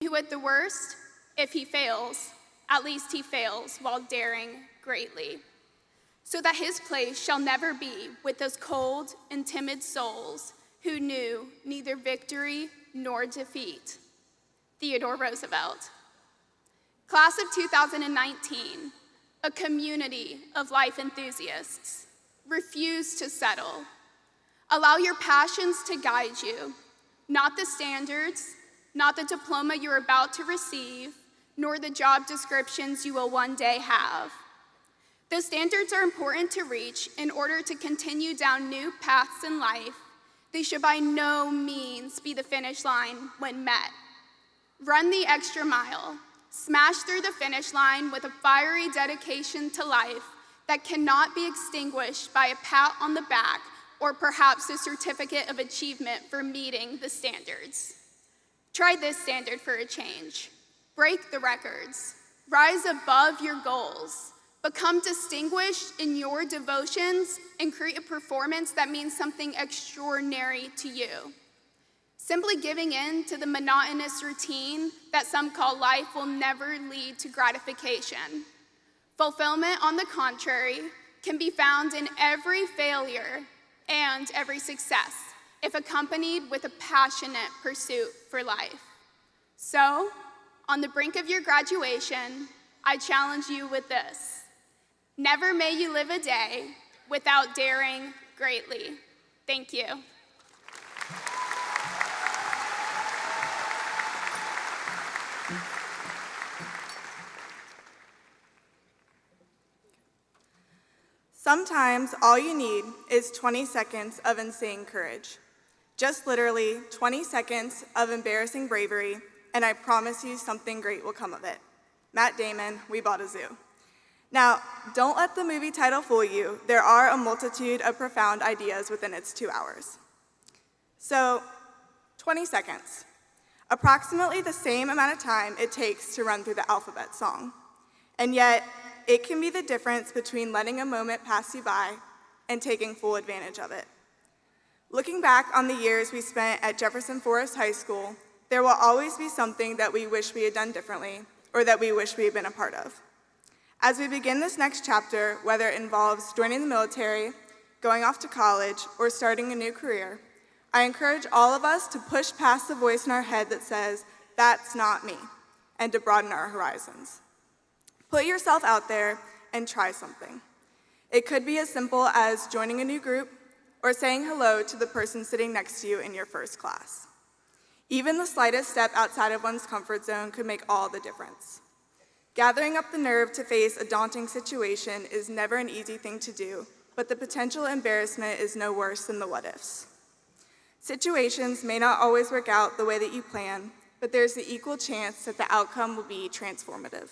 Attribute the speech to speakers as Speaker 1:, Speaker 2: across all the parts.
Speaker 1: Who at the worst, if he fails, at least he fails while daring greatly, so that his place shall never be with those cold and timid souls who knew neither victory nor defeat. Theodore Roosevelt. Class of 2019, a community of life enthusiasts. Refuse to settle. Allow your passions to guide you, not the standards, not the diploma you're about to receive, nor the job descriptions you will one day have. The standards are important to reach in order to continue down new paths in life. They should by no means be the finish line when met. Run the extra mile. Smash through the finish line with a fiery dedication to life that cannot be extinguished by a pat on the back or perhaps a certificate of achievement for meeting the standards. Try this standard for a change. Break the records. Rise above your goals. Become distinguished in your devotions and create a performance that means something extraordinary to you. Simply giving in to the monotonous routine that some call life will never lead to gratification. Fulfillment, on the contrary, can be found in every failure and every success if accompanied with a passionate pursuit for life. So, on the brink of your graduation, I challenge you with this. Never may you live a day without daring greatly. Thank you.
Speaker 2: Sometimes all you need is 20 seconds of insane courage. Just literally 20 seconds of embarrassing bravery, and I promise you something great will come of it. Matt Damon, We Bought a Zoo. Now, don't let the movie title fool you. There are a multitude of profound ideas within its 2 hours. So, 20 seconds. Approximately the same amount of time it takes to run through the alphabet song. And yet, it can be the difference between letting a moment pass you by and taking full advantage of it. Looking back on the years we spent at Jefferson Forest High School, there will always be something that we wish we had done differently or that we wish we had been a part of. As we begin this next chapter, whether it involves joining the military, going off to college, or starting a new career, I encourage all of us to push past the voice in our head that says, "That's not me," and to broaden our horizons. Put yourself out there and try something. It could be as simple as joining a new group or saying hello to the person sitting next to you in your first class. Even the slightest step outside of one's comfort zone could make all the difference. Gathering up the nerve to face a daunting situation is never an easy thing to do, but the potential embarrassment is no worse than the what-ifs. Situations may not always work out the way that you plan, but there's the equal chance that the outcome will be transformative.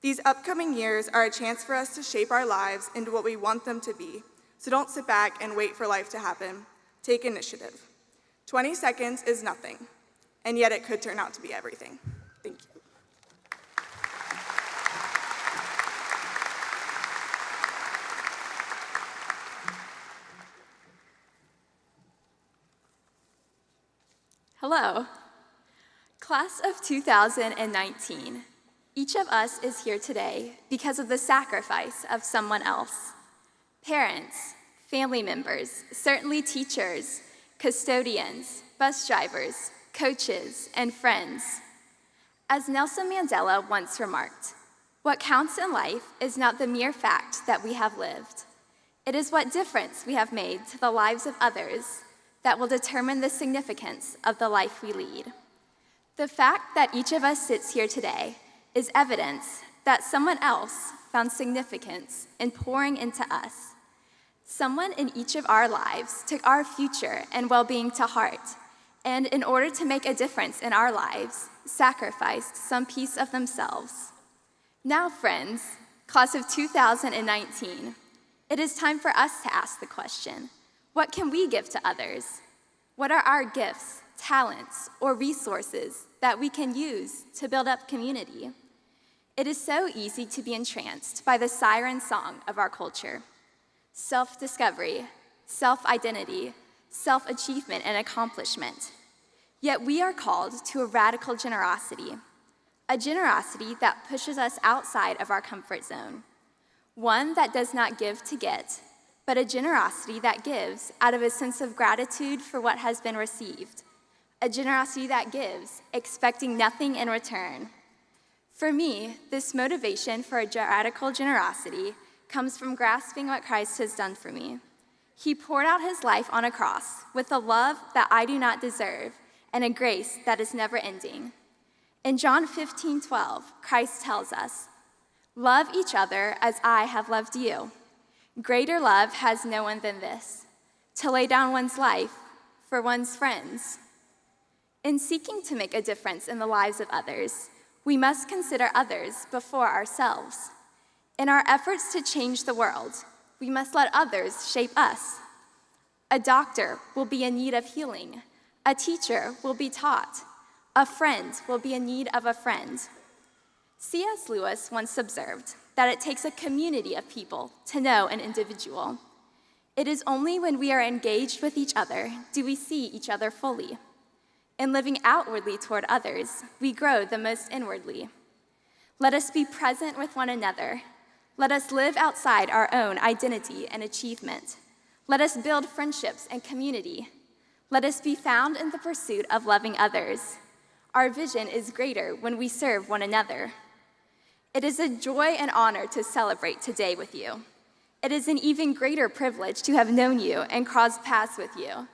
Speaker 2: These upcoming years are a chance for us to shape our lives into what we want them to be, so don't sit back and wait for life to happen. Take initiative. 20 seconds is nothing, and yet it could turn out to be everything. Thank you.
Speaker 3: Hello. Class of 2019. Each of us is here today because of the sacrifice of someone else. Parents, family members, certainly teachers, custodians, bus drivers, coaches, and friends. As Nelson Mandela once remarked, what counts in life is not the mere fact that we have lived. It is what difference we have made to the lives of others that will determine the significance of the life we lead. The fact that each of us sits here today is evidence that someone else found significance in pouring into us. Someone in each of our lives took our future and well-being to heart, and in order to make a difference in our lives, sacrificed some piece of themselves. Now, friends, class of 2019, it is time for us to ask the question, what can we give to others? What are our gifts, talents, or resources that we can use to build up community? It is so easy to be entranced by the siren song of our culture. Self-discovery, self-identity, self-achievement and accomplishment. Yet we are called to a radical generosity, a generosity that pushes us outside of our comfort zone, one that does not give to get, but a generosity that gives out of a sense of gratitude for what has been received, a generosity that gives, expecting nothing in return. For me, this motivation for a radical generosity comes from grasping what Christ has done for me. He poured out his life on a cross with a love that I do not deserve and a grace that is never ending. In John 15:12, Christ tells us, "Love each other as I have loved you. Greater love has no one than this, to lay down one's life for one's friends." In seeking to make a difference in the lives of others, we must consider others before ourselves. In our efforts to change the world, we must let others shape us. A doctor will be in need of healing. A teacher will be taught. A friend will be in need of a friend. C.S. Lewis once observed that it takes a community of people to know an individual. It is only when we are engaged with each other do we see each other fully. In living outwardly toward others, we grow the most inwardly. Let us be present with one another. Let us live outside our own identity and achievement. Let us build friendships and community. Let us be found in the pursuit of loving others. Our vision is greater when we serve one another. It is a joy and honor to celebrate today with you. It is an even greater privilege to have known you and crossed paths with you.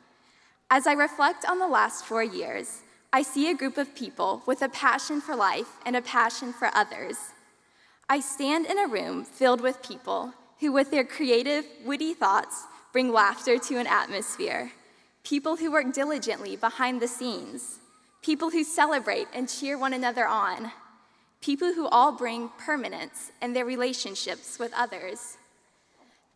Speaker 3: As I reflect on the last 4 years, I see a group of people with a passion for life and a passion for others. I stand in a room filled with people who, with their creative, witty thoughts, bring laughter to an atmosphere. People who work diligently behind the scenes. People who celebrate and cheer one another on. People who all bring permanence in their relationships with others.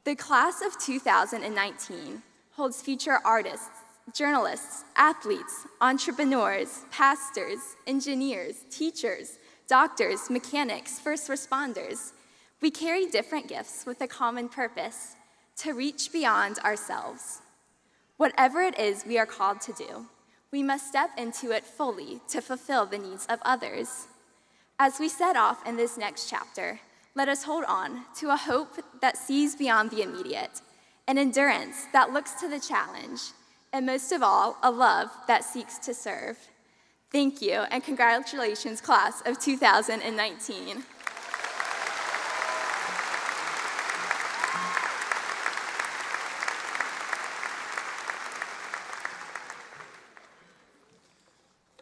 Speaker 3: The class of 2019 holds future artists, journalists, athletes, entrepreneurs, pastors, engineers, teachers, doctors, mechanics, first responders. We carry different gifts with a common purpose, to reach beyond ourselves. Whatever it is we are called to do, we must step into it fully to fulfill the needs of others. As we set off in this next chapter, let us hold on to a hope that sees beyond the immediate, an endurance that looks to the challenge, and most of all, a love that seeks to serve. Thank you, and congratulations, class of 2019.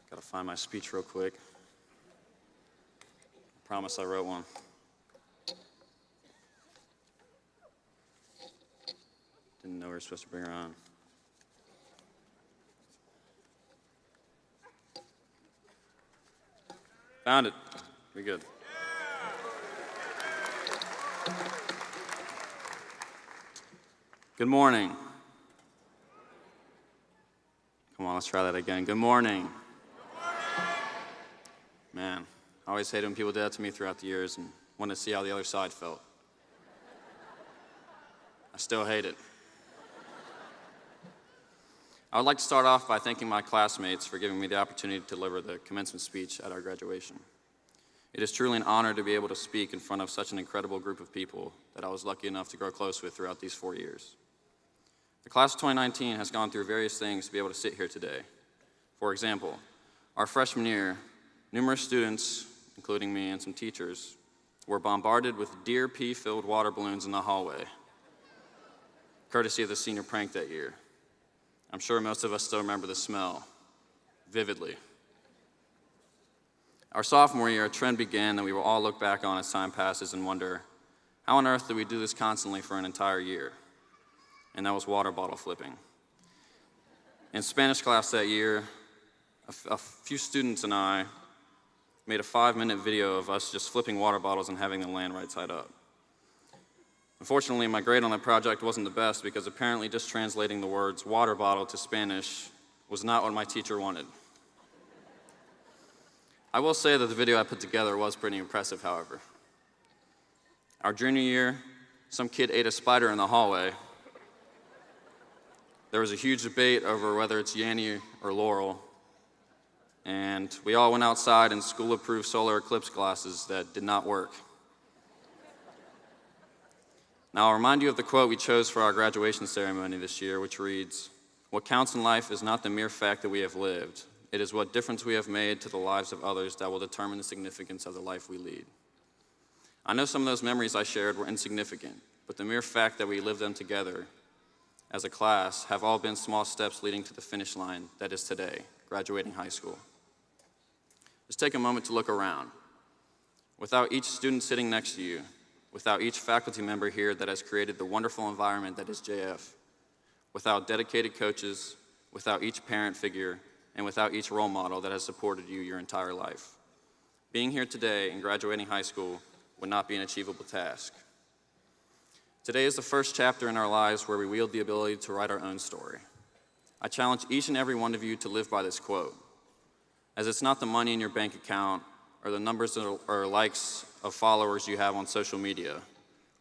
Speaker 4: Gotta find my speech real quick. I promise I wrote one. Didn't know we were supposed to bring her on. Found it. We good. Good morning. Come on, let's try that again. Good morning. Man, I always hated when people did that to me throughout the years and wanted to see how the other side felt. I still hate it. I would like to start off by thanking my classmates for giving me the opportunity to deliver the commencement speech at our graduation. It is truly an honor to be able to speak in front of such an incredible group of people that I was lucky enough to grow close with throughout these 4 years. The class of 2019 has gone through various things to be able to sit here today. For example, our freshman year, numerous students, including me and some teachers, were bombarded with Deer Pea-filled water balloons in the hallway, courtesy of the senior prank that year. I'm sure most of us still remember the smell vividly. Our sophomore year, a trend began that we will all look back on as time passes and wonder, how on earth did we do this constantly for an entire year? And that was water bottle flipping. In Spanish class that year, a few students and I made a 5-minute video of us just flipping water bottles and having them land right side up. Unfortunately, my grade on that project wasn't the best because apparently just translating the words water bottle to Spanish was not what my teacher wanted. I will say that the video I put together was pretty impressive, however. Our junior year, some kid ate a spider in the hallway. There was a huge debate over whether it's Jeanne or Laurel, and we all went outside in school-approved solar eclipse glasses that did not work. Now, I'll remind you of the quote we chose for our graduation ceremony this year, which reads, "What counts in life is not the mere fact that we have lived. It is what difference we have made to the lives of others that will determine the significance of the life we lead." I know some of those memories I shared were insignificant, but the mere fact that we lived them together as a class have all been small steps leading to the finish line that is today, graduating high school. Just take a moment to look around. Without each student sitting next to you, without each faculty member here that has created the wonderful environment that is JF, without dedicated coaches, without each parent figure, and without each role model that has supported you your entire life, being here today and graduating high school would not be an achievable task. Today is the first chapter in our lives where we wield the ability to write our own story. I challenge each and every one of you to live by this quote, as it's not the money in your bank account or the numbers or likes of followers you have on social media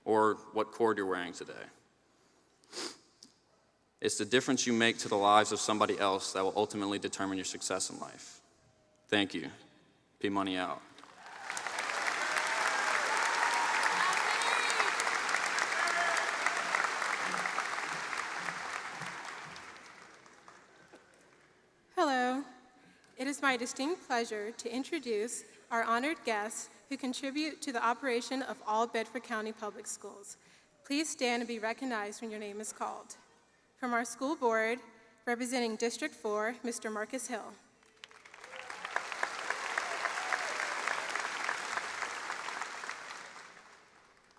Speaker 4: or what cord you're wearing today. It's the difference you make to the lives of somebody else that will ultimately determine your success in life. Thank you. P Money out.
Speaker 5: Hello. It is my distinct pleasure to introduce our honored guests who contribute to the operation of all Bedford County Public Schools. Please stand and be recognized when your name is called. From our school board, representing District 4, Mr. Marcus Hill.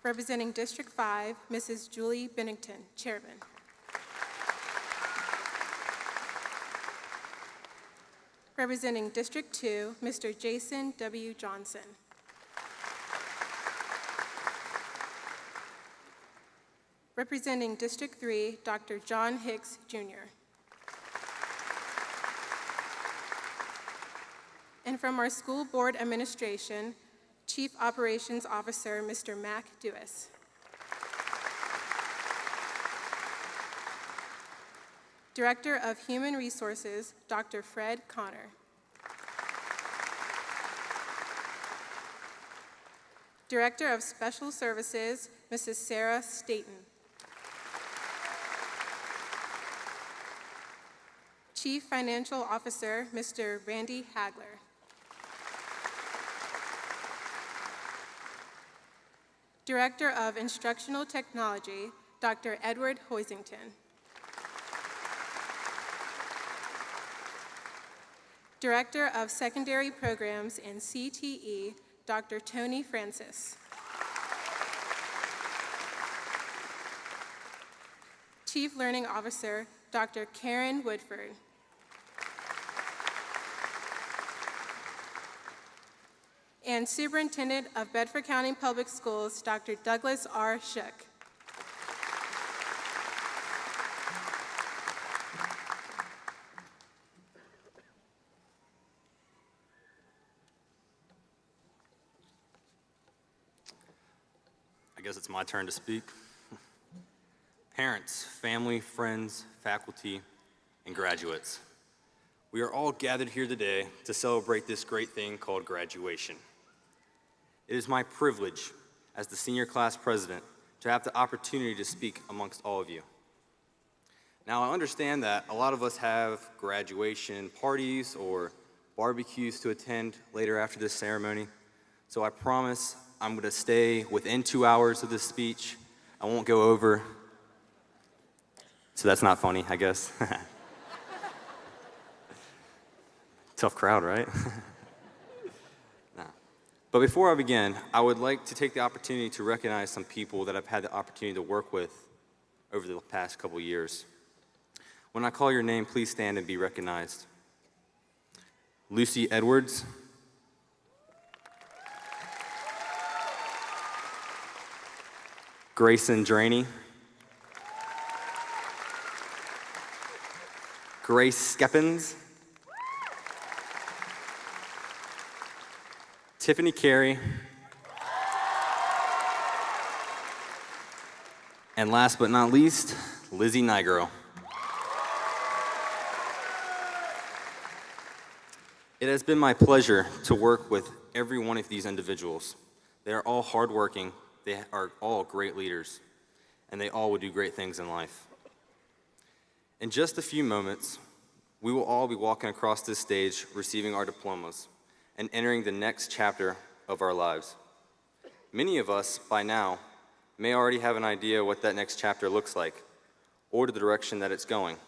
Speaker 5: Representing District 5, Mrs. Julie Bennington, Chairman. Representing District 2, Mr. Jason W. Johnson. Representing District 3, Dr. John Hicks, Jr. And from our school board administration, Chief Operations Officer, Mr. Mac Dewis. Director of Human Resources, Dr. Fred Connor. Director of Special Services, Mrs. Sarah Staten. Chief Financial Officer, Mr. Randy Hagler. Director of Instructional Technology, Dr. Edward Hoisington. Director of Secondary Programs and CTE, Dr. Tony Francis. Chief Learning Officer, Dr. Karen Woodford. And Superintendent of Bedford County Public Schools, Dr. Douglas R. Shook.
Speaker 6: I guess it's my turn to speak. Parents, family, friends, faculty, and graduates. We are all gathered here today to celebrate this great thing called graduation. It is my privilege as the senior class president to have the opportunity to speak amongst all of you. Now, I understand that a lot of us have graduation parties or barbecues to attend later after this ceremony, so I promise I'm going to stay within 2 hours of this speech. I won't go over. So that's not funny, I guess. Tough crowd, right? No. But before I begin, I would like to take the opportunity to recognize some people that I've had the opportunity to work with over the past couple years. When I call your name, please stand and be recognized. Lucy Edwards. Grayson Draney. Grace Skeppins. Tiffany Carey. And last but not least, Lizzie Nigro. It has been my pleasure to work with every one of these individuals. They are all hardworking, they are all great leaders, and they all will do great things in life. In just a few moments, we will all be walking across this stage, receiving our diplomas, and entering the next chapter of our lives. Many of us, by now, may already have an idea what that next chapter looks like, or the direction that it's going.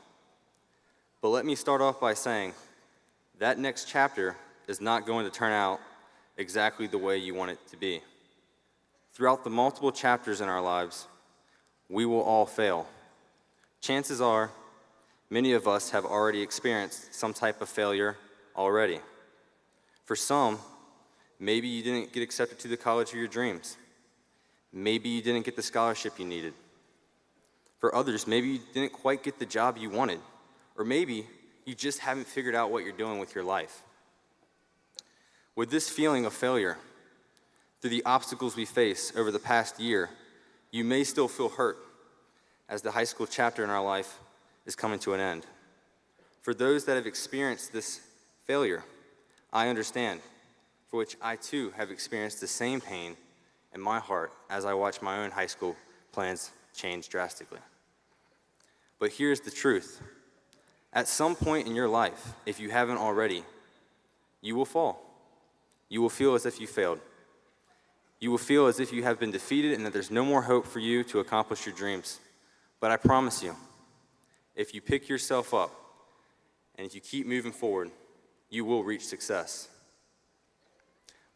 Speaker 6: But let me start off by saying, that next chapter is not going to turn out exactly the way you want it to be. Throughout the multiple chapters in our lives, we will all fail. Chances are, many of us have already experienced some type of failure already. For some, maybe you didn't get accepted to the college of your dreams. Maybe you didn't get the scholarship you needed. For others, maybe you didn't quite get the job you wanted, or maybe you just haven't figured out what you're doing with your life. With this feeling of failure, through the obstacles we face over the past year, you may still feel hurt as the high school chapter in our life is coming to an end. For those that have experienced this failure, I understand, for which I too have experienced the same pain in my heart as I watch my own high school plans change drastically. But here's the truth. At some point in your life, if you haven't already, you will fall. You will feel as if you failed. You will feel as if you have been defeated and that there's no more hope for you to accomplish your dreams. But I promise you, if you pick yourself up and if you keep moving forward, you will reach success.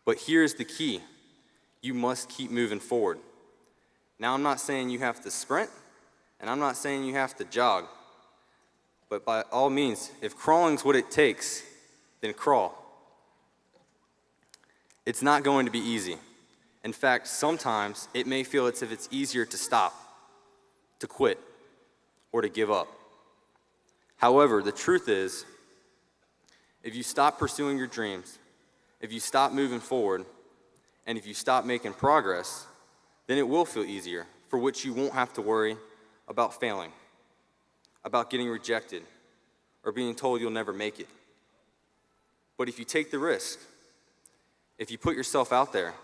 Speaker 6: But here's the key. You must keep moving forward. Now, I'm not saying you have to sprint, and I'm not saying you have to jog. But by all means, if crawling's what it takes, then crawl. It's not going to be easy. In fact, sometimes it may feel as if it's easier to stop, to quit, or to give up. However, the truth is, if you stop pursuing your dreams, if you stop moving forward, and if you stop making progress, then it will feel easier, for which you won't have to worry about failing, about getting rejected, or being told you'll never make it. But if you take the risk, if you put yourself out there,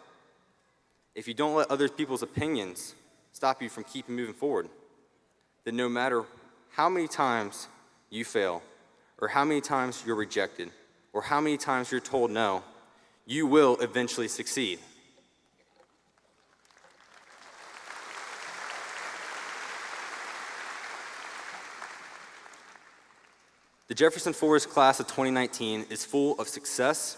Speaker 6: if you don't let other people's opinions stop you from keeping moving forward, then no matter how many times you fail, or how many times you're rejected, or how many times you're told no, you will eventually succeed. The Jefferson Forest class of 2019 is full of success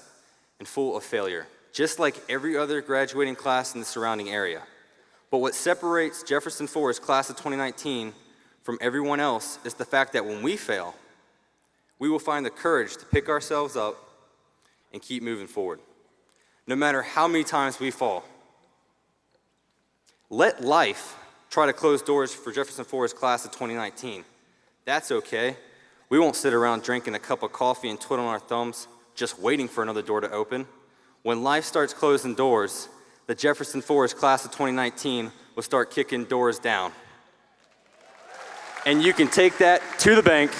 Speaker 6: and full of failure, just like every other graduating class in the surrounding area. But what separates Jefferson Forest class of 2019 from everyone else is the fact that when we fail, we will find the courage to pick ourselves up and keep moving forward, no matter how many times we fall. Let life try to close doors for Jefferson Forest class of 2019. That's okay. We won't sit around drinking a cup of coffee and twiddling our thumbs just waiting for another door to open. When life starts closing doors, the Jefferson Forest class of 2019 will start kicking doors down. And you can take that to the bank.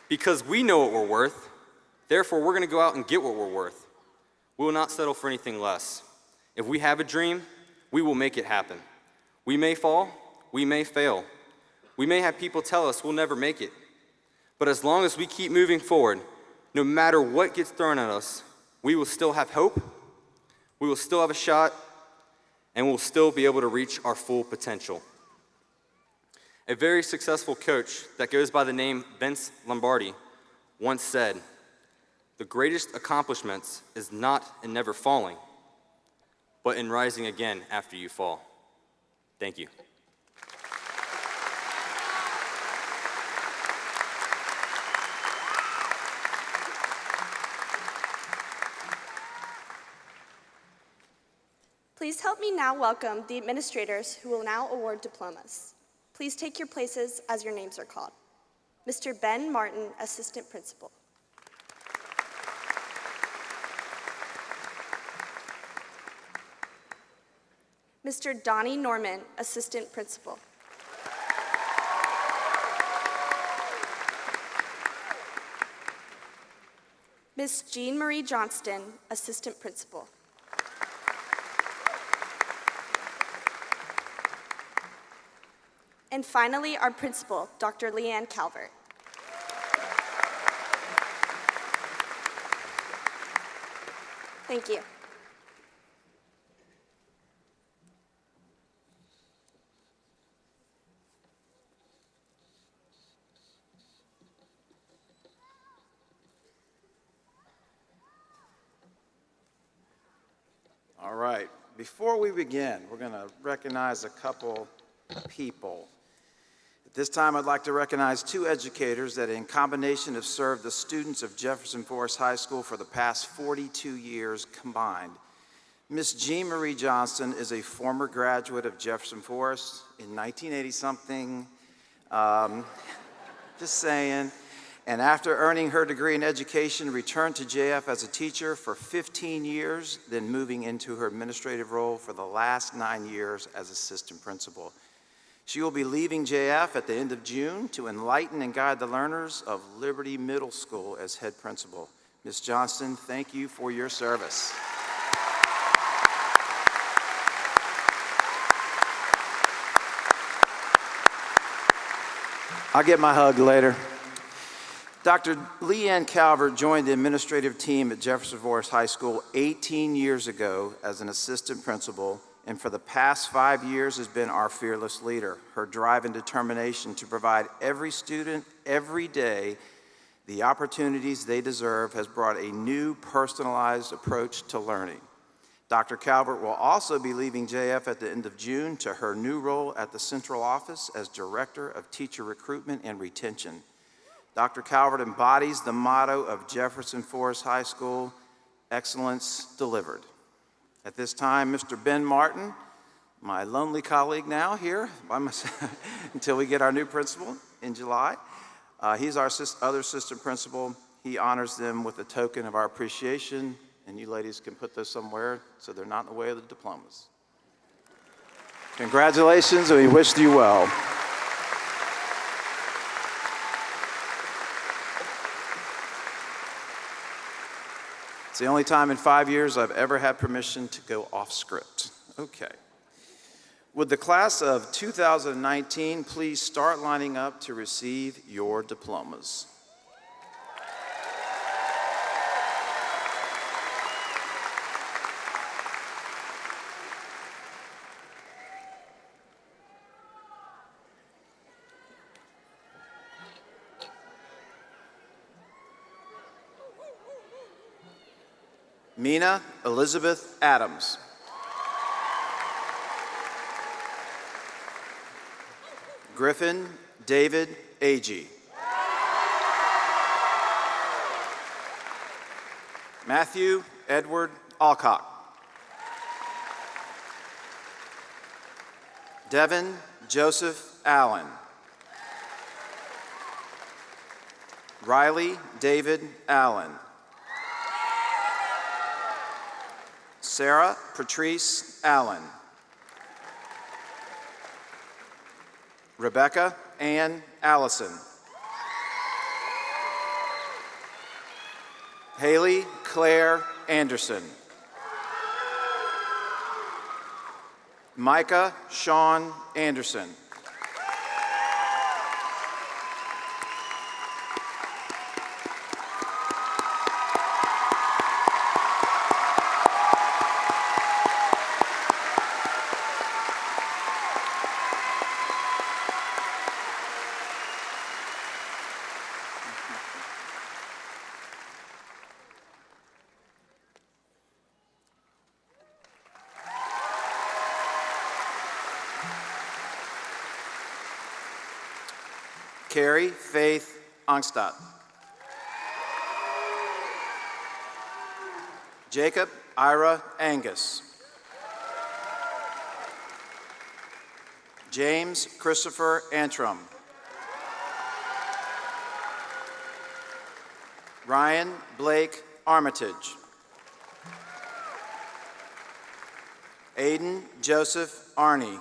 Speaker 6: Because we know what we're worth, therefore we're going to go out and get what we're worth. We will not settle for anything less. If we have a dream, we will make it happen. We may fall, we may fail. We may have people tell us we'll never make it. But as long as we keep moving forward, no matter what gets thrown at us, we will still have hope, we will still have a shot, and we'll still be able to reach our full potential. A very successful coach that goes by the name Vince Lombardi once said, "The greatest accomplishments is not in never falling, but in rising again after you fall." Thank you.
Speaker 7: Please help me now welcome the administrators who will now award diplomas. Please take your places as your names are called. Mr. Ben Martin, Assistant Principal. Mr. Donnie Norman, Assistant Principal. Miss Jeanne Marie Johnston, Assistant Principal. And finally, our principal, Dr. Leanne Calvert. Thank you.
Speaker 8: All right, before we begin, we're going to recognize a couple people. At this time, I'd like to recognize two educators that in combination have served the students of Jefferson Forest High School for the past 42 years combined. Miss Jeanne Marie Johnston is a former graduate of Jefferson Forest in 1980-something, just saying. And after earning her degree in education, returned to JF as a teacher for 15 years, then moving into her administrative role for the last 9 years as assistant principal. She will be leaving JF at the end of June to enlighten and guide the learners of Liberty Middle School as head principal. Ms. Johnston, thank you for your service. I'll get my hug later. Dr. Leanne Calvert joined the administrative team at Jefferson Forest High School 18 years ago as an assistant principal, and for the past 5 years has been our fearless leader. Her drive and determination to provide every student, every day, the opportunities they deserve has brought a new personalized approach to learning. Dr. Calvert will also be leaving JF at the end of June to her new role at the central office as Director of Teacher Recruitment and Retention. Dr. Calvert embodies the motto of Jefferson Forest High School, excellence delivered. At this time, Mr. Ben Martin, my lonely colleague now here by myself until we get our new principal in July. He's our other assistant principal. He honors them with a token of our appreciation, and you ladies can put those somewhere so they're not in the way of the diplomas. Congratulations, and we wish you well. It's the only time in 5 years I've ever had permission to go off script. Okay. Would the class of 2019 please start lining up to receive your diplomas? Mina Elizabeth Adams. Griffin David Agee. Matthew Edward Alcock. Devin Joseph Allen. Riley David Allen. Sarah Patrice Allen. Rebecca Ann Allison. Haley Claire Anderson. Micah Sean Anderson. Carrie Faith Ongstad. Jacob Ira Angus. James Christopher Antrim. Ryan Blake Armitage. Aiden Joseph Arney.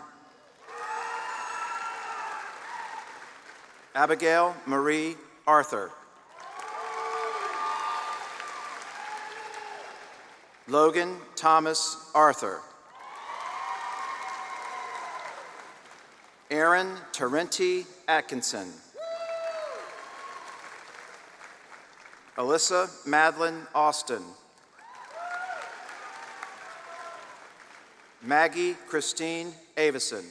Speaker 8: Abigail Marie Arthur. Logan Thomas Arthur. Aaron Tarenti Atkinson. Alyssa Madeline Austin. Maggie Christine Avison.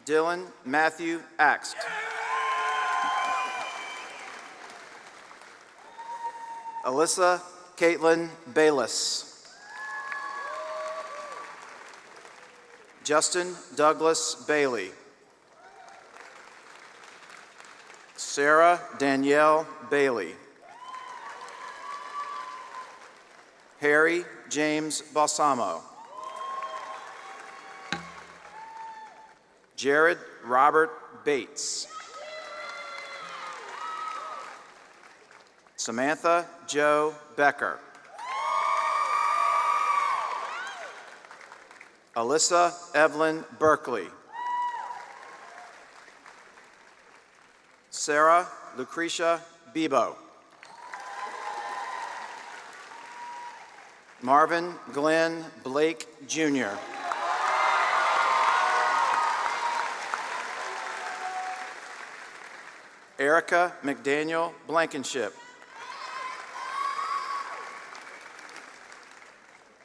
Speaker 8: Dylan Matthew Axt. Alyssa Caitlin Bayless. Justin Douglas Bailey. Sarah Danielle Bailey. Harry James Balsamo. Jared Robert Bates. Samantha Jo Becker. Alyssa Evelyn Berkeley. Sarah Lucretia Bebo. Marvin Glenn Blake Jr. Erica McDaniel Blankenship.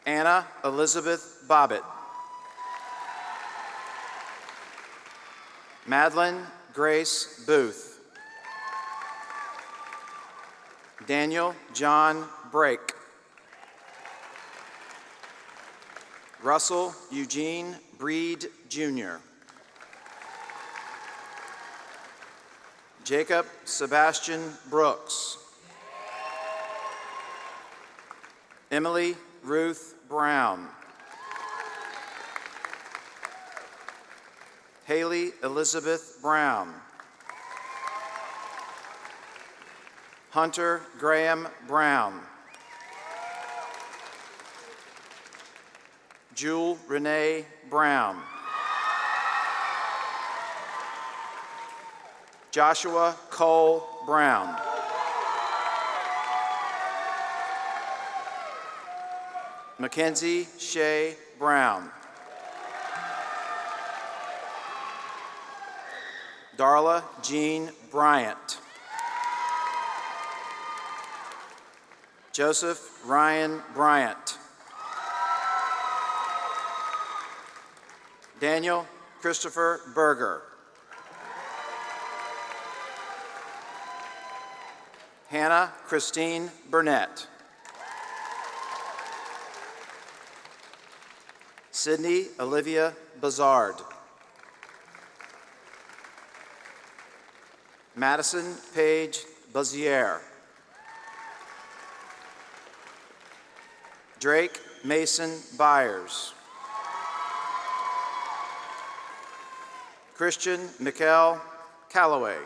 Speaker 8: Anna Elizabeth Bobbitt. Madeline Grace Booth. Daniel John Brake. Russell Eugene Breed Jr. Jacob Sebastian Brooks. Emily Ruth Brown. Haley Elizabeth Brown. Hunter Graham Brown. Jewel Renee Brown. Joshua Cole Brown. Mackenzie Shea Brown. Darla Jean Bryant. Joseph Ryan Bryant. Daniel Christopher Berger. Hannah Christine Burnett. Sydney Olivia Bazard. Madison Paige Bazier. Drake Mason Byers. Christian Mikkel Calloway.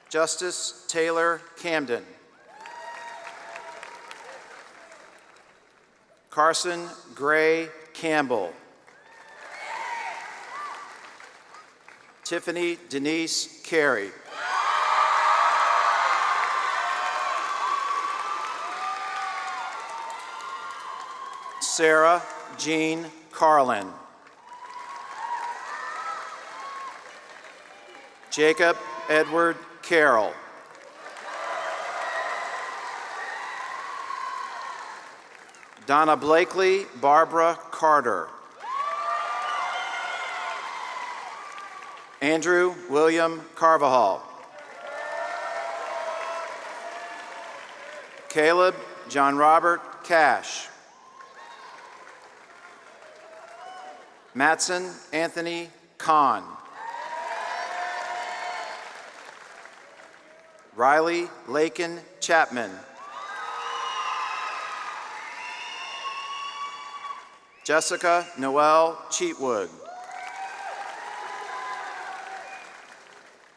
Speaker 8: Justice Taylor Camden. Carson Gray Campbell. Tiffany Denise Carey. Sarah Jean Carlin. Jacob Edward Carroll. Donna Blakely Barbara Carter. Andrew William Carvajal. Caleb John Robert Cash. Matson Anthony Kahn. Riley Lakin Chapman. Jessica Noel Cheatwood.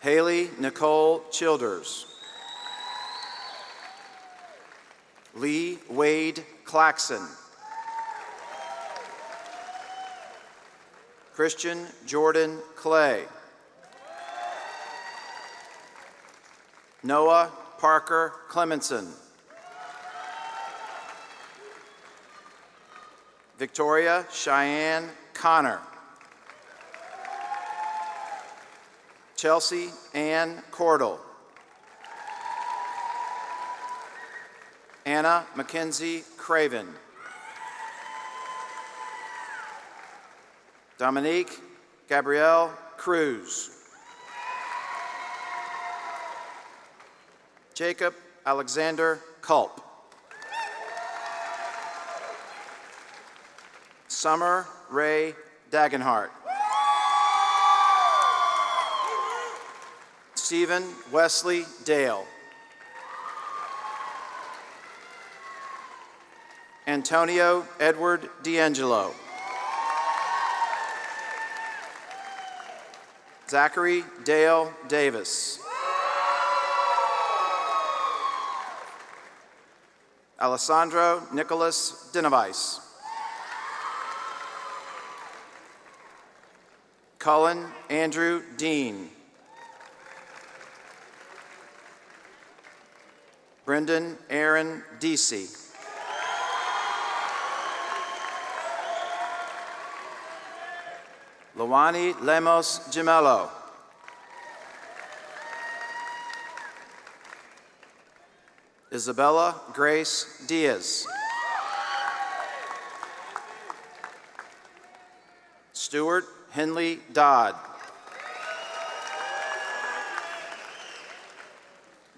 Speaker 8: Haley Nicole Childers. Lee Wade Claxon. Christian Jordan Clay. Noah Parker Clemenson. Victoria Cheyenne Connor. Chelsea Ann Cordell. Anna Mackenzie Craven. Dominique Gabrielle Cruz. Jacob Alexander Culp. Summer Ray Dagenhart. Stephen Wesley Dale. Antonio Edward D'Angelo. Zachary Dale Davis. Alessandro Nicholas Dinovice. Cullen Andrew Dean. Brendan Aaron Deasy. Lawani Lemos Gemello. Isabella Grace Diaz. Stuart Henley Dodd.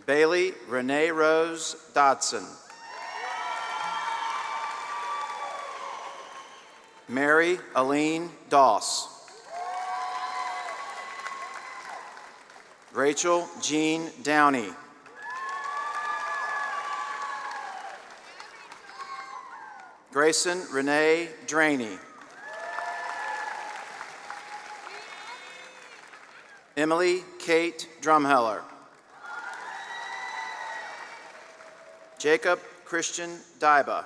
Speaker 8: Bailey Renee Rose Dodson. Mary Aline Doss. Rachel Jean Downey. Grayson Renee Draney. Emily Kate Drumheller. Jacob Christian Dyba.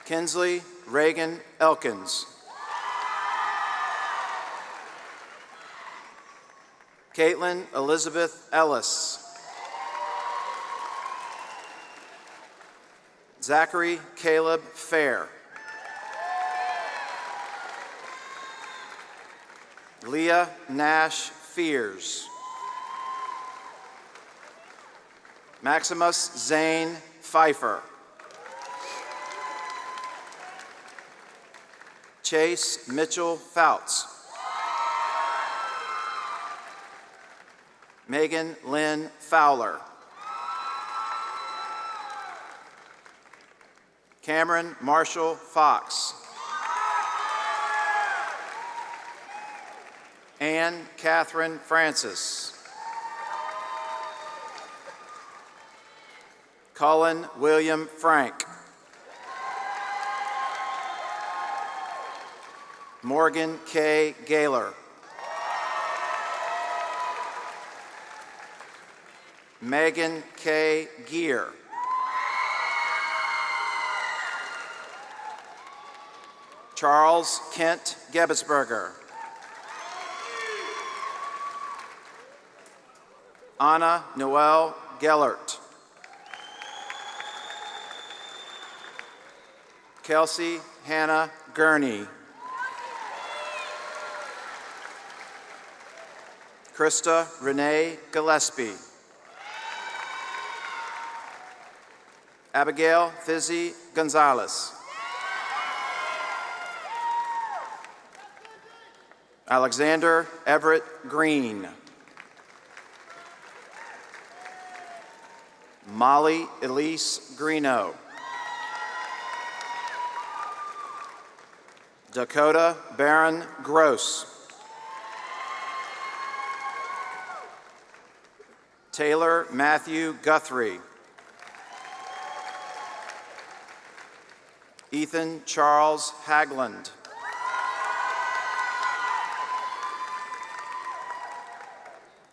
Speaker 8: Kinsley Reagan Elkins. Caitlin Elizabeth Ellis. Zachary Caleb Fair. Leah Nash Fears. Maximus Zane Pfeiffer. Chase Mitchell Fouts. Megan Lynn Fowler. Cameron Marshall Fox. Anne Catherine Francis. Cullen William Frank. Morgan K. Gaylor. Megan K. Gear. Charles Kent Gebetsberger. Anna Noel Gellert. Kelsey Hannah Gurney. Krista Renee Gillespie. Abigail Fizzy Gonzalez. Alexander Everett Green. Molly Elise Greeno. Dakota Barron Gross. Taylor Matthew Guthrie. Ethan Charles Hagland.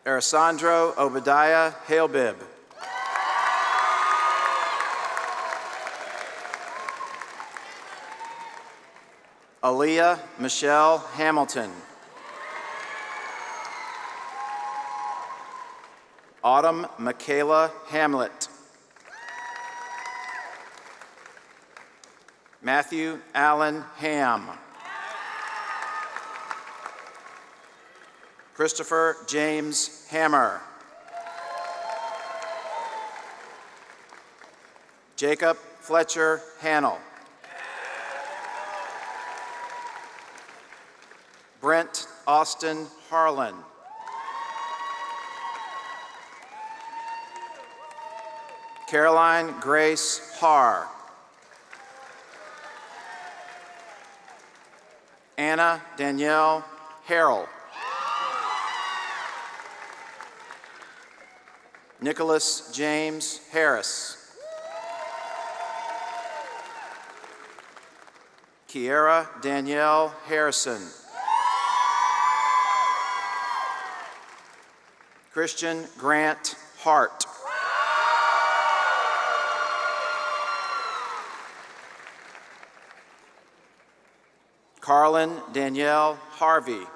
Speaker 8: Arisandro Obadiah Halebib. Aaliyah Michelle Hamilton. Autumn Michaela Hamlet. Matthew Allen Ham. Christopher James Hammer. Jacob Fletcher Hannell. Brent Austin Harlan. Caroline Grace Haar. Anna Danielle Harrell. Nicholas James Harris. Kiera Danielle Harrison. Christian Grant Hart. Carlin Danielle Harvey.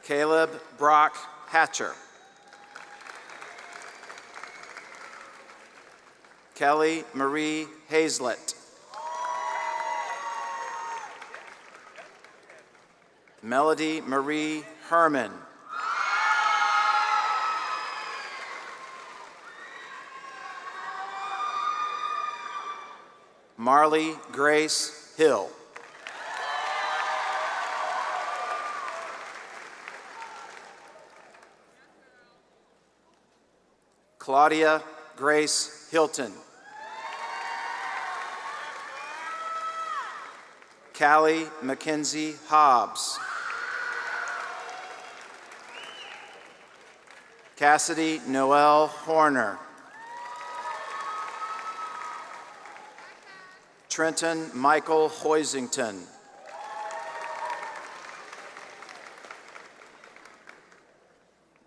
Speaker 8: Caleb Brock Hatcher. Kelly Marie Hazlett. Melody Marie Herman. Marley Grace Hill. Claudia Grace Hilton. Callie Mackenzie Hobbs. Cassidy Noel Horner. Trenton Michael Hoisington.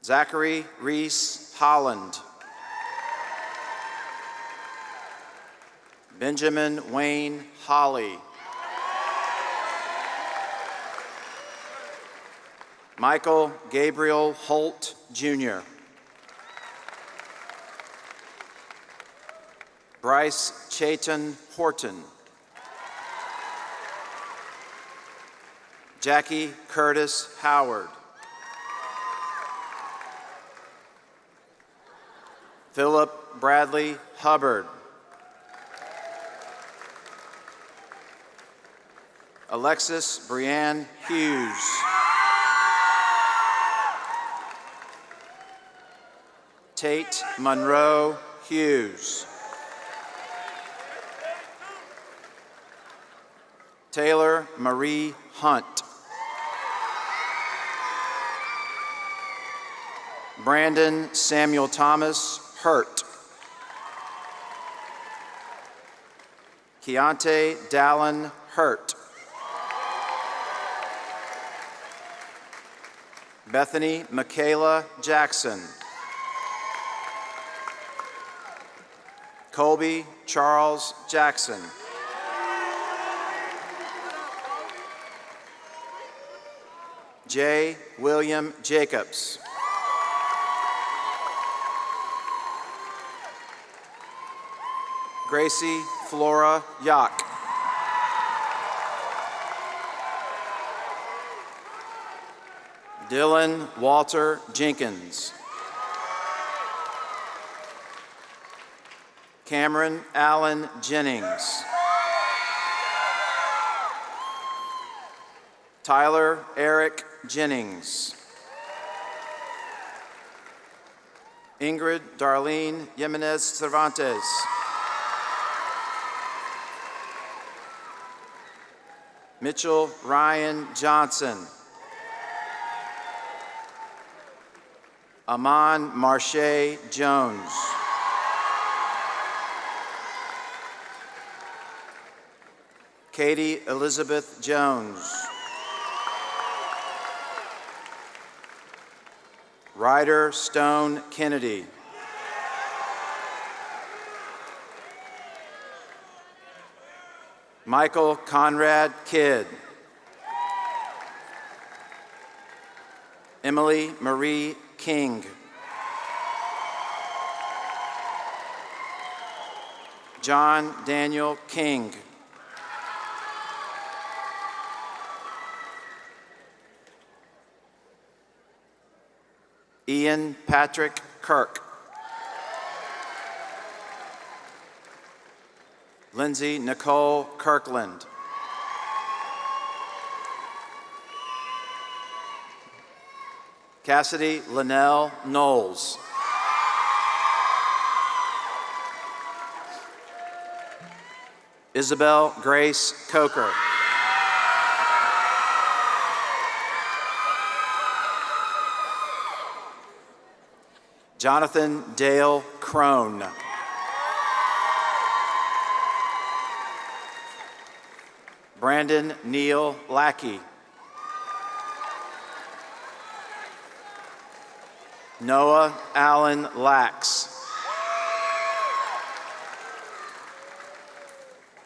Speaker 8: Zachary Reese Holland. Benjamin Wayne Holly. Michael Gabriel Holt, Jr. Bryce Chayton Horton. Jackie Curtis Howard. Philip Bradley Hubbard. Alexis Brianne Hughes. Tate Monroe Hughes. Taylor Marie Hunt. Brandon Samuel Thomas Hurt. Keontae Dallin Hurt. Bethany Michaela Jackson. Colby Charles Jackson. J. William Jacobs. Gracie Flora Yock. Dylan Walter Jenkins. Cameron Allen Jennings. Tyler Eric Jennings. Ingrid Darlene Jimenez Cervantes. Mitchell Ryan Johnson. Amon Marche Jones. Katie Elizabeth Jones. Ryder Stone Kennedy. Michael Conrad Kidd. Emily Marie King. John Daniel King. Ian Patrick Kirk. Lindsay Nicole Kirkland. Cassidy Linnell Knowles. Isabel Grace Coker. Jonathan Dale Crone. Brandon Neal Lackey. Noah Allen Lax.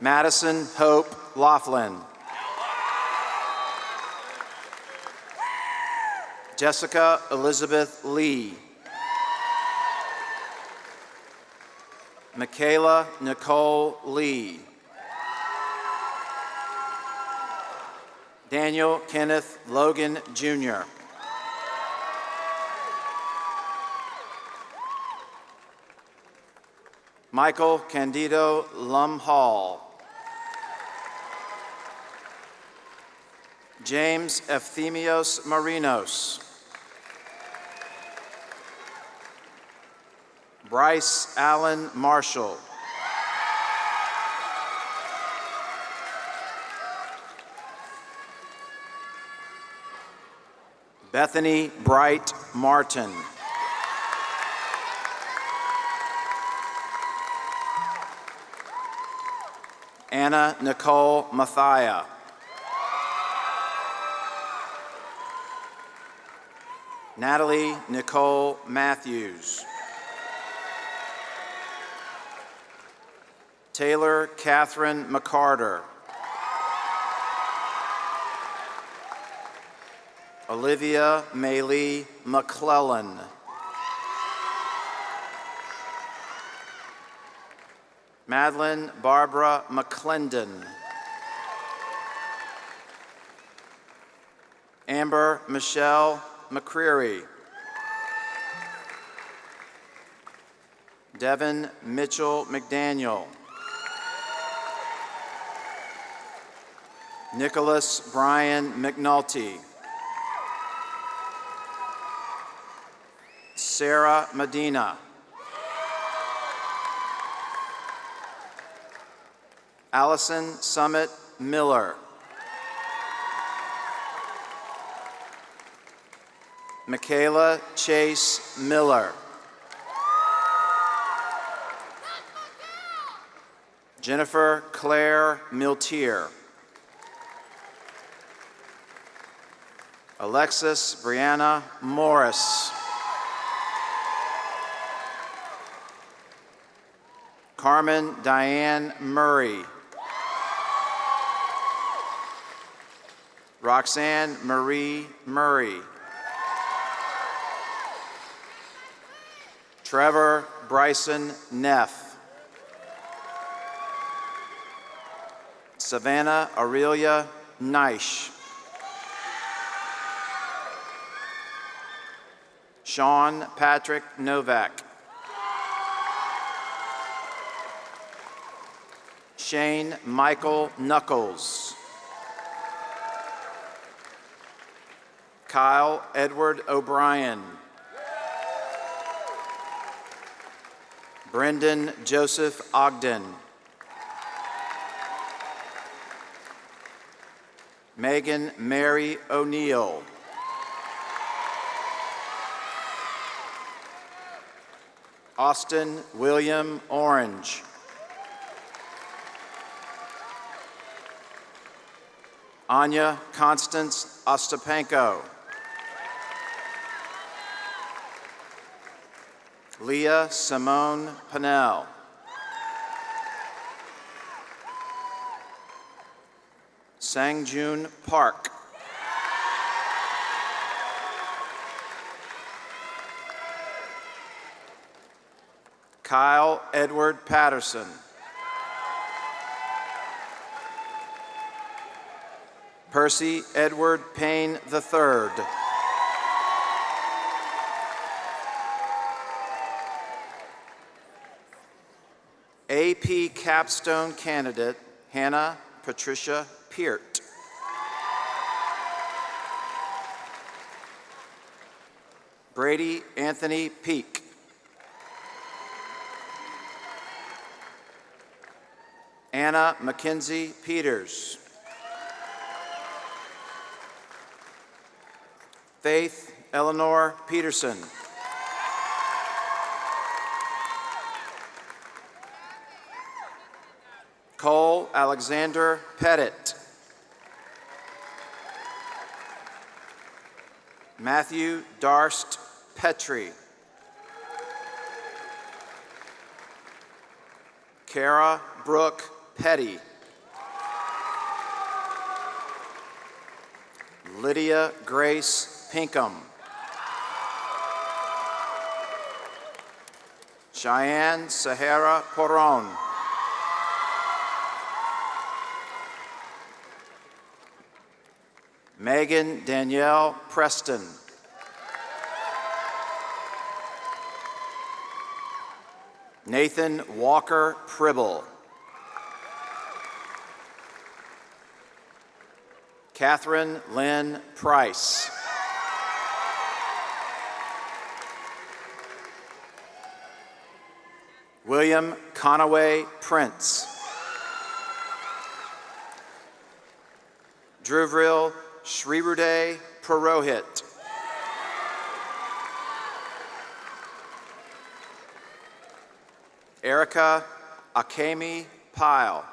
Speaker 8: Madison Hope Laughlin. Jessica Elizabeth Lee. Michaela Nicole Lee. Daniel Kenneth Logan Jr. Michael Candido Lumhall. James Ephthemios Marinos. Bryce Allen Marshall. Bethany Bright Martin. Anna Nicole Mathia. Natalie Nicole Matthews. Taylor Catherine McCarter. Olivia Maylee McClellan. Madeline Barbara McClendon. Amber Michelle McCreary. Devin Mitchell McDaniel. Nicholas Brian McNulty. Sarah Medina. Allison Summit Miller. Michaela Chase Miller. Jennifer Claire Miltier. Alexis Brianna Morris. Carmen Diane Murray. Roxanne Marie Murray. Trevor Bryson Neff. Savannah Aurelia Neisch. Sean Patrick Novak. Shane Michael Knuckles. Kyle Edward O'Brien. Brendan Joseph Ogden. Megan Mary O'Neill. Austin William Orange. Anya Constance Ostapenko. Leah Simone Pennell. Sangjun Park. Kyle Edward Patterson. Percy Edward Payne III. AP Capstone candidate Hannah Patricia Peart. Brady Anthony Peak. Anna Mackenzie Peters. Faith Eleanor Peterson. Cole Alexander Pettit. Matthew Darst Petrie. Kara Brooke Petty. Lydia Grace Pinkham. Cheyenne Sahara Poron. Megan Danielle Preston. Nathan Walker Pribble. Catherine Lynn Price. William Conaway Prince. Dhruvril Shrirude Purohit. Erica Akemi Pyle.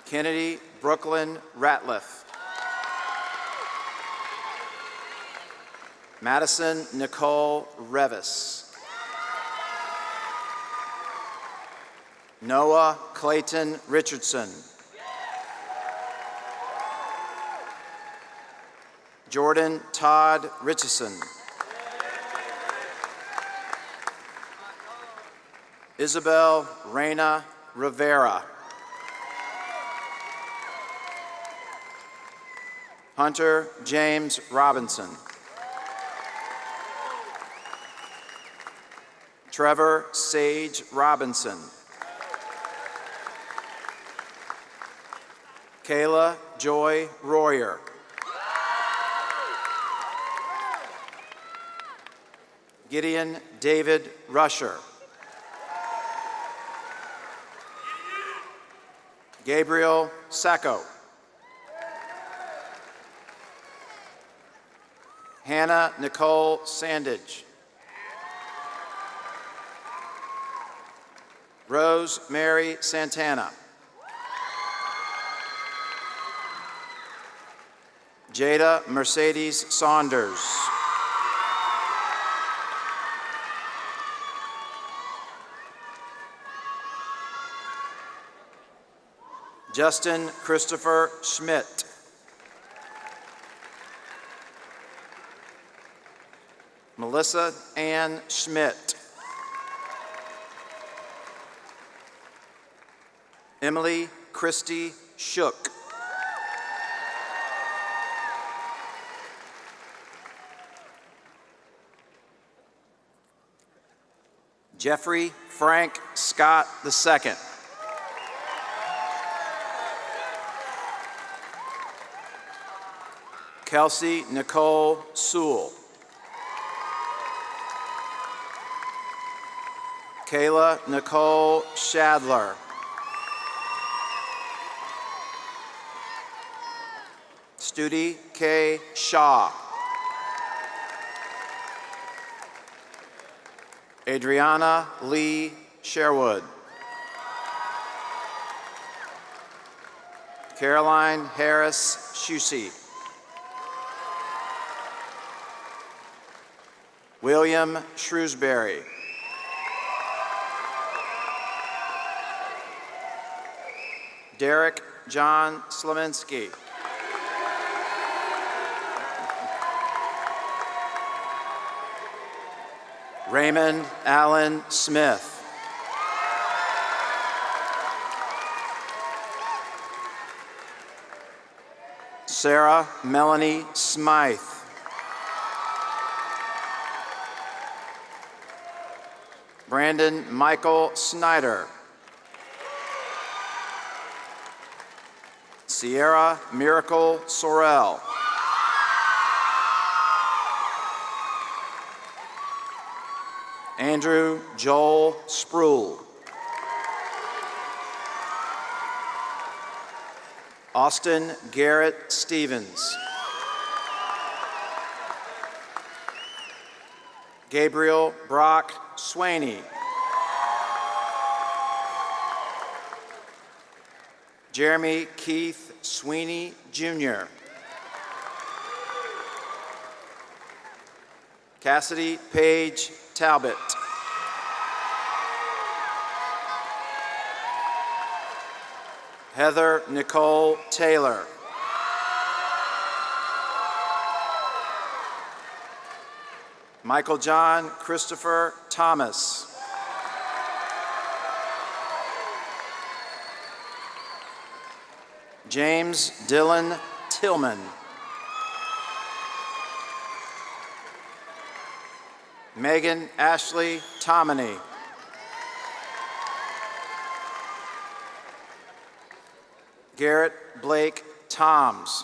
Speaker 8: Kennedy Brooklyn Ratliff. Madison Nicole Revis. Noah Clayton Richardson. Jordan Todd Richardson. Isabel Reyna Rivera. Hunter James Robinson. Trevor Sage Robinson. Kayla Joy Royer. Gideon David Rusher. Gabriel Sacco. Hannah Nicole Sandage. Rose Mary Santana. Jada Mercedes Saunders. Justin Christopher Schmidt. Melissa Ann Schmidt. Emily Christie Shook. Jeffrey Frank Scott II. Kelsey Nicole Sewell. Kayla Nicole Shadler. Studi K. Shaw. Adriana Lee Sherwood. Caroline Harris Shusey. William Shrewsbury. Derek John Slaminski. Raymond Allen Smith. Sarah Melanie Smythe. Brandon Michael Snyder. Sierra Miracle Sorrell. Andrew Joel Spruill. Austin Garrett Stevens. Gabriel Brock Swaney. Jeremy Keith Sweeney, Jr. Cassidy Paige Talbot. Heather Nicole Taylor. Michael John Christopher Thomas. James Dylan Tillman. Megan Ashley Tomini. Garrett Blake Toms.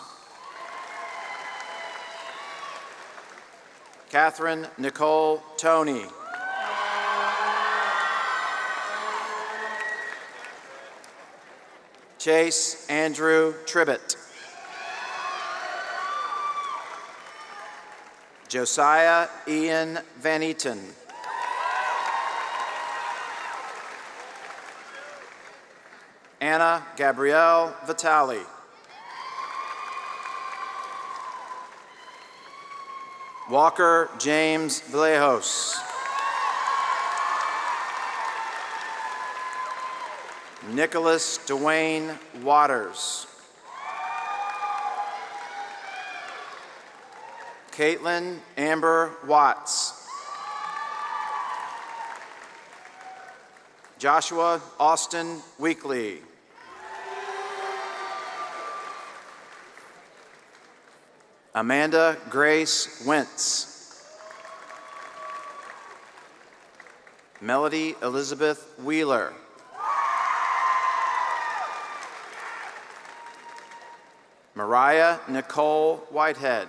Speaker 8: Catherine Nicole Toney. Chase Andrew Tribbett. Josiah Ian Van Eaton. Anna Gabrielle Vitale. Walker James Vallejos. Nicholas Dwayne Waters. Caitlin Amber Watts. Joshua Austin Weekly. Amanda Grace Wentz. Melody Elizabeth Wheeler. Mariah Nicole Whitehead.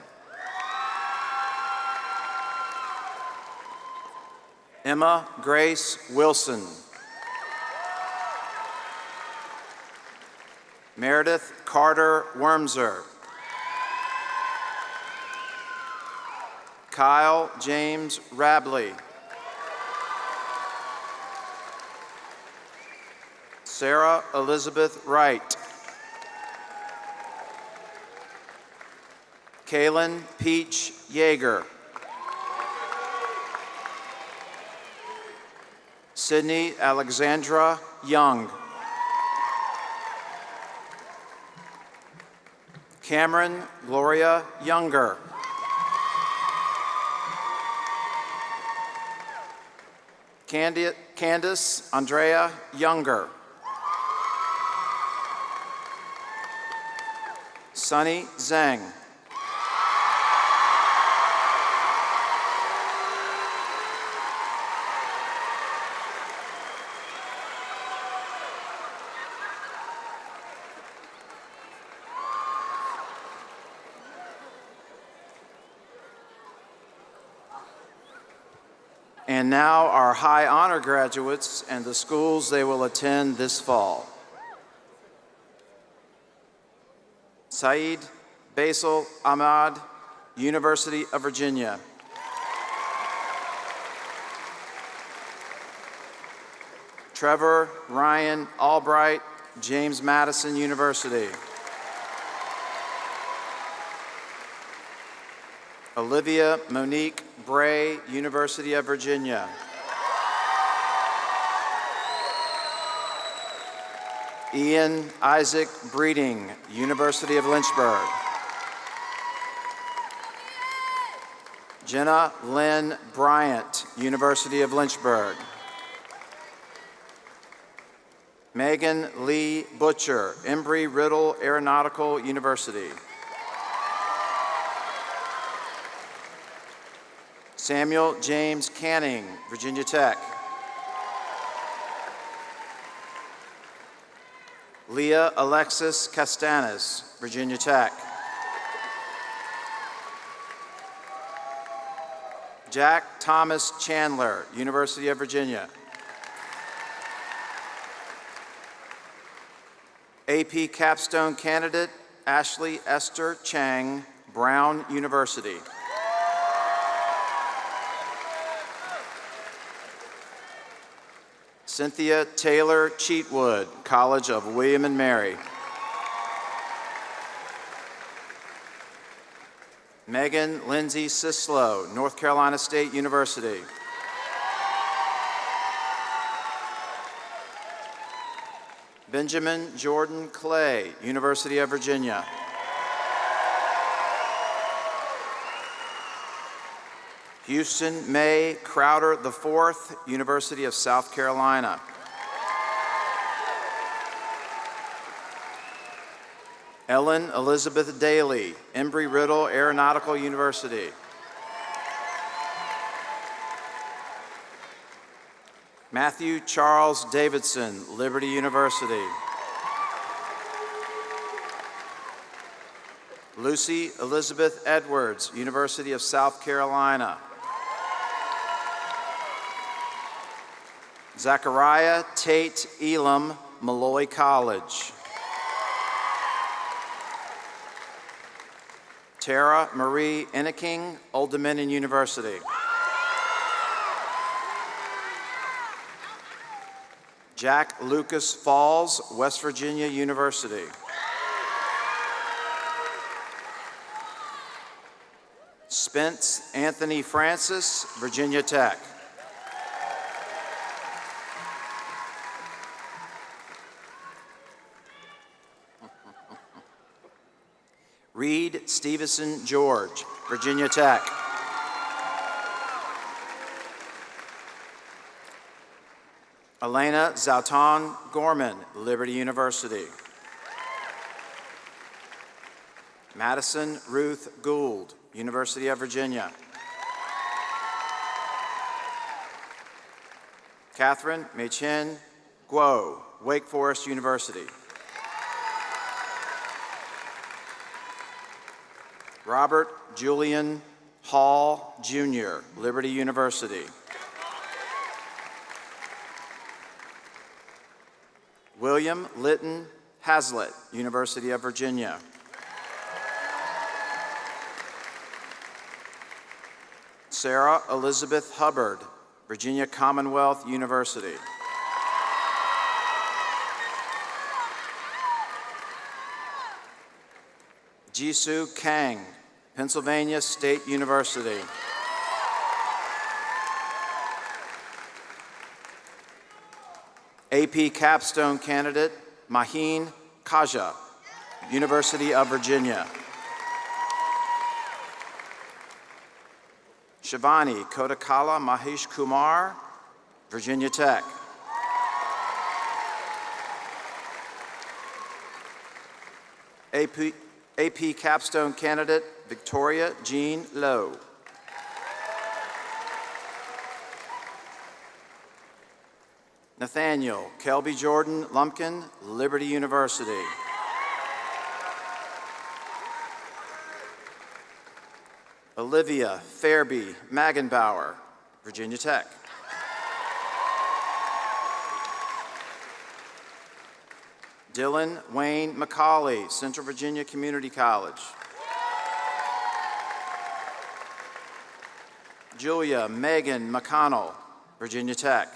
Speaker 8: Emma Grace Wilson. Meredith Carter Wormser. Kyle James Rabley. Sarah Elizabeth Wright. Kaylin Peach Yeager. Sydney Alexandra Young. Cameron Gloria Younger. Candace Andrea Younger. Sunny Zhang. And now our high honor graduates and the schools they will attend this fall. Saeed Basil Ahmad, University of Virginia. Trevor Ryan Albright, James Madison University. Olivia Monique Bray, University of Virginia. Ian Isaac Breeding, University of Lynchburg. Jenna Lynn Bryant, University of Lynchburg. Megan Lee Butcher, Embry-Riddle Aeronautical University. Samuel James Canning, Virginia Tech. Leah Alexis Castanes, Virginia Tech. Jack Thomas Chandler, University of Virginia. AP Capstone candidate, Ashley Esther Chang, Brown University. Cynthia Taylor Cheatwood, College of William and Mary. Megan Lindsay Sislow, North Carolina State University. Benjamin Jordan Clay, University of Virginia. Houston May Crowder IV, University of South Carolina. Ellen Elizabeth Daly, Embry-Riddle Aeronautical University. Matthew Charles Davidson, Liberty University. Lucy Elizabeth Edwards, University of South Carolina. Zachariah Tate Elam, Malloy College. Tara Marie Enneking, Old Dominion University. Jack Lucas Falls, West Virginia University. Spence Anthony Francis, Virginia Tech. Reed Stevenson George, Virginia Tech. Elena Zauton Gorman, Liberty University. Madison Ruth Gould, University of Virginia. Catherine Mei-Chin Guo, Wake Forest University. Robert Julian Hall, Jr., Liberty University. William Litton Hazlitt, University of Virginia. Sarah Elizabeth Hubbard, Virginia Commonwealth University. Jisoo Kang, Pennsylvania State University. AP Capstone candidate, Maheen Kaja, University of Virginia. Shivani Kodakala Mahesh Kumar, Virginia Tech. AP Capstone candidate, Victoria Jean Lowe. Nathaniel Kelby Jordan Lumpkin, Liberty University. Olivia Fairby Magenbauer, Virginia Tech. Dylan Wayne McCauley, Central Virginia Community College. Julia Megan McConnell, Virginia Tech.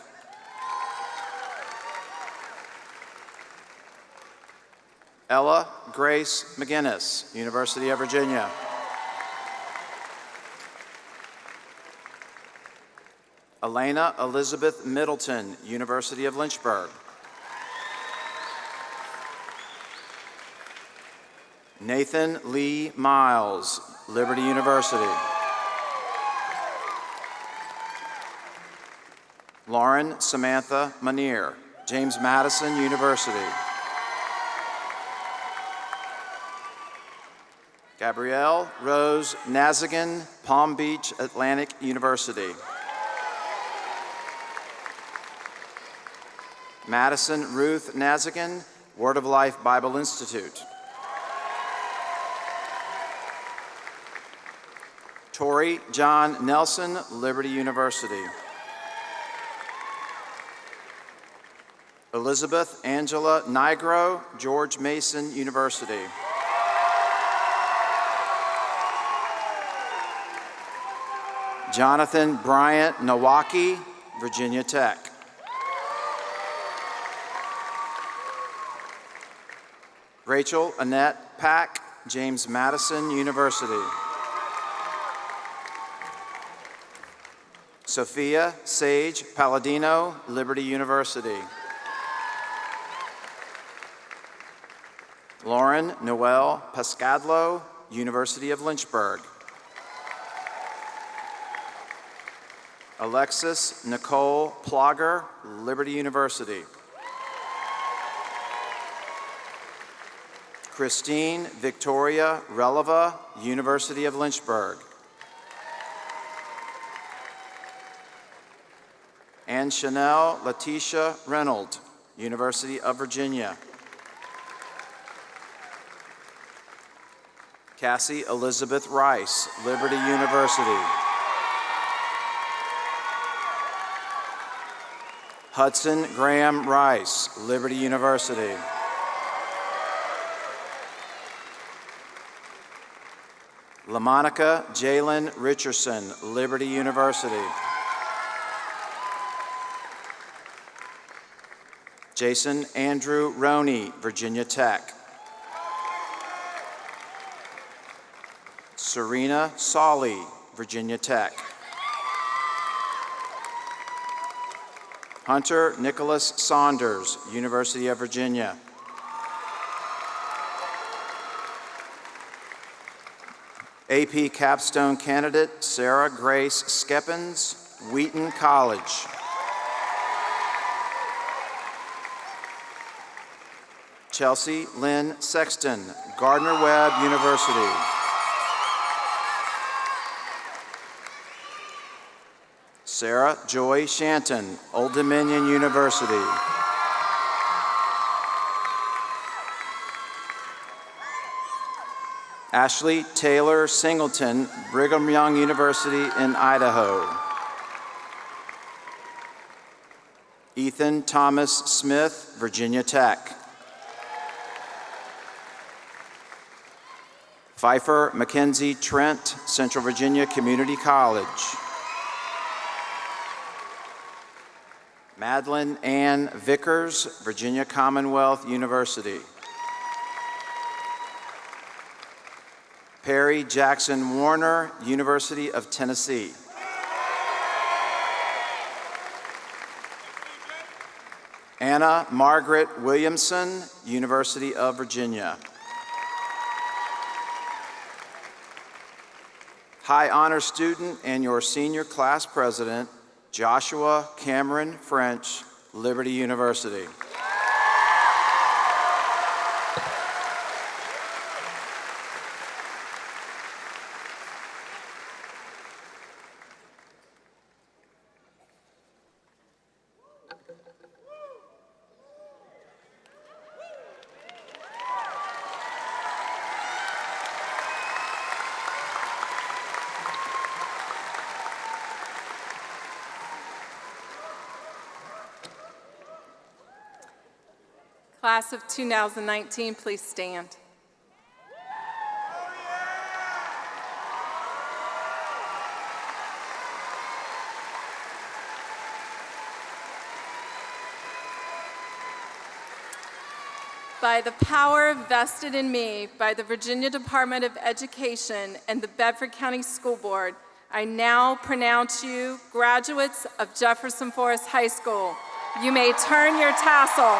Speaker 8: Ella Grace McGinnis, University of Virginia. Elena Elizabeth Middleton, University of Lynchburg. Nathan Lee Miles, Liberty University. Lauren Samantha Manier, James Madison University. Gabrielle Rose Nazigan, Palm Beach Atlantic University. Madison Ruth Nazigan, Word of Life Bible Institute. Tori John Nelson, Liberty University. Elizabeth Angela Nigro, George Mason University. Jonathan Bryant Nowaki, Virginia Tech. Rachel Annette Pack, James Madison University. Sophia Sage Palladino, Liberty University. Lauren Noel Pescadlo, University of Lynchburg. Alexis Nicole Plogger, Liberty University. Christine Victoria Releva, University of Lynchburg. And Chanel Letitia Reynolds, University of Virginia. Cassie Elizabeth Rice, Liberty University. Hudson Graham Rice, Liberty University. LaMonica Jalen Richardson, Liberty University. Jason Andrew Roney, Virginia Tech. Serena Solly, Virginia Tech. Hunter Nicholas Saunders, University of Virginia. AP capstone candidate Sarah Grace Skeppens, Wheaton College. Chelsea Lynn Sexton, Gardner-Webb University. Sarah Joy Shanton, Old Dominion University. Ashley Taylor Singleton, Brigham Young University in Idaho. Ethan Thomas Smith, Virginia Tech. Pfeiffer Mackenzie Trent, Central Virginia Community College. Madeline Ann Vickers, Virginia Commonwealth University. Perry Jackson Warner, University of Tennessee. Anna Margaret Williamson, University of Virginia. High honor student and your senior class president, Joshua Cameron French, Liberty University.
Speaker 5: Class of 2019, please stand. By the power vested in me by the Virginia Department of Education and the Bedford County School Board, I now pronounce you graduates of Jefferson Forest High School. You may turn your tassel.